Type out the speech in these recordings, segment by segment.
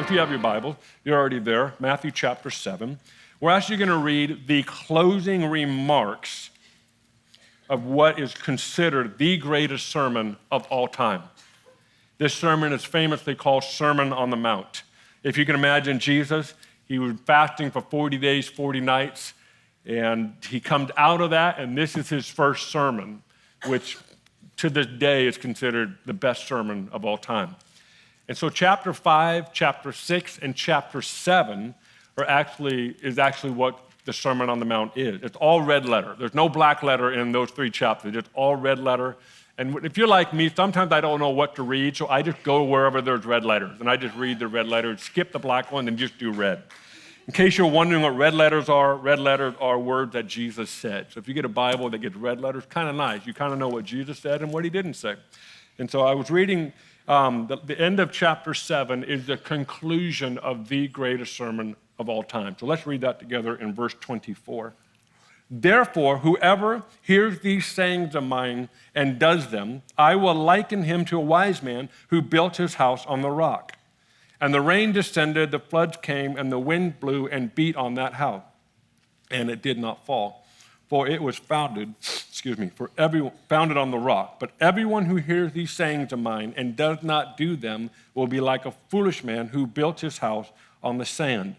if you have your Bible, you're already there, Matthew chapter 7. We're actually going to read the closing remarks of what is considered the greatest sermon of all time. This sermon is famously called Sermon on the Mount. If you can imagine Jesus, he was fasting for 40 days, 40 nights, and he comes out of that, and this is his first sermon, which to this day is considered the best sermon of all time. And so chapter 5, chapter 6, and chapter 7 is actually what the Sermon on the Mount is. It's all red letter. There's no black letter in those three chapters. It's all red letter. And if you're like me, sometimes I don't know what to read, so I just go wherever there's red letters, and I just read the red letters, skip the black one, and just do red. In case you're wondering what red letters are words that Jesus said. So if you get a Bible that gets red letters, kind of nice. You kind of know what Jesus said and what he didn't say. And so I was reading the end of chapter 7 is the conclusion of the greatest sermon of all time. So let's read that together in verse 24. Therefore, whoever hears these sayings of mine and does them, I will liken him to a wise man who built his house on the rock. And the rain descended, the floods came, and the wind blew and beat on that house. And it did not fall, for it was founded on the rock. But everyone who hears these sayings of mine and does not do them will be like a foolish man who built his house on the sand.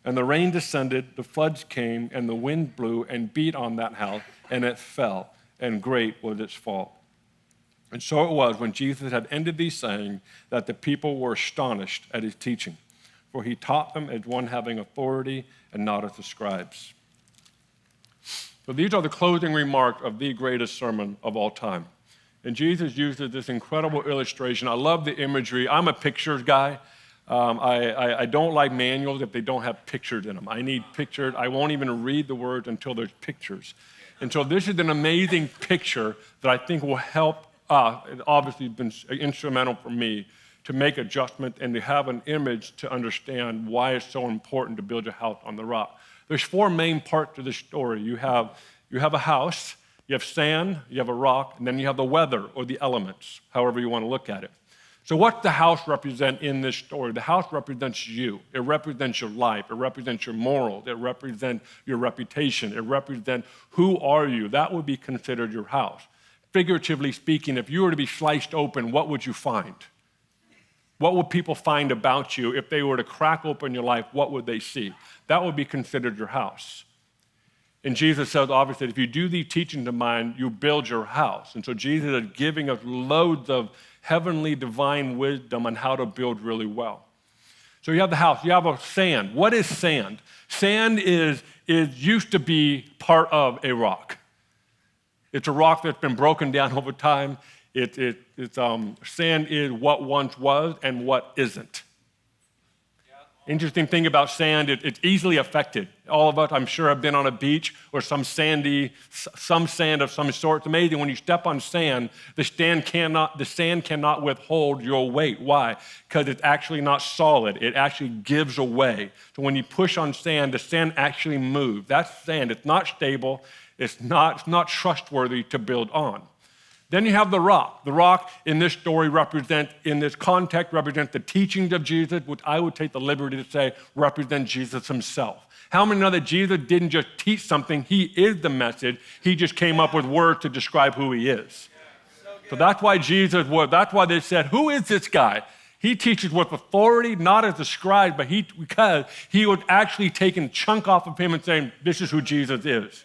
And the rain descended, the floods came, and the wind blew and beat on that house, and it fell, and great was its fall. And so it was when Jesus had ended these sayings that the people were astonished at his teaching, for he taught them as one having authority and not as the scribes. So these are the closing remarks of the greatest sermon of all time. And Jesus uses this incredible illustration. I love the imagery. I'm a pictures guy. I don't like manuals if they don't have pictures in them. I need pictures. I won't even read the words until there's pictures. And so this is an amazing picture that I think will help us. It's obviously been instrumental for me to make adjustments and to have an image to understand why it's so important to build your house on the rock. There's four main parts to this story. You have a house, you have sand, you have a rock, and then you have the weather or the elements, however you want to look at it. So what the house represent in this story? The house represents you. It represents your life. It represents your morals. It represents your reputation. It represents who are you. That would be considered your house. Figuratively speaking, if you were to be sliced open, what would you find? What would people find about you if they were to crack open your life? What would they see? That would be considered your house. And Jesus says, obviously, if you do these teachings of mine, you build your house. And so Jesus is giving us loads of heavenly divine wisdom on how to build really well. So you have the house, you have a sand. What is sand? Sand is used to be part of a rock. It's a rock that's been broken down over time. Sand is what once was and what isn't. Interesting thing about sand, it's easily affected. All of us, I'm sure, have been on a beach or some sand of some sort. It's amazing when you step on sand, the sand cannot withhold your weight. Why? Because it's actually not solid. It actually gives away. So when you push on sand, the sand actually moves. That's sand. It's not stable. It's not trustworthy to build on. Then you have the rock. The rock in this story in this context, represents the teachings of Jesus, which I would take the liberty to say represent Jesus himself. How many know that Jesus didn't just teach something? He is the message. He just came up with words to describe who he is. So that's why that's why they said, who is this guy? He teaches with authority, not as a scribe, but because he was actually taking a chunk off of him and saying, this is who Jesus is.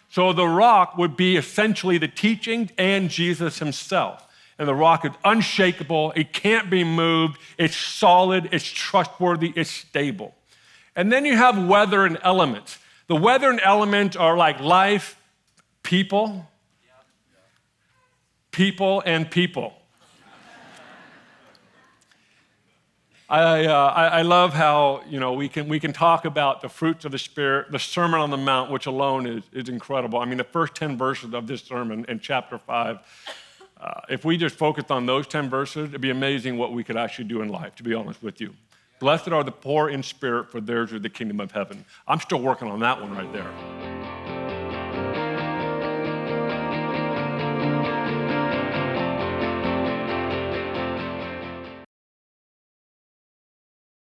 So the rock would be essentially the teaching and Jesus himself. And the rock is unshakable. It can't be moved. It's solid. It's trustworthy. It's stable. And then you have weather and elements. The weather and elements are like life, people, and people. I love how we can talk about the fruits of the Spirit, the Sermon on the Mount, which alone is incredible. I mean, the first 10 verses of this sermon in chapter 5, if we just focused on those 10 verses, it'd be amazing what we could actually do in life, to be honest with you. Blessed are the poor in spirit, for theirs is the kingdom of heaven. I'm still working on that one right there.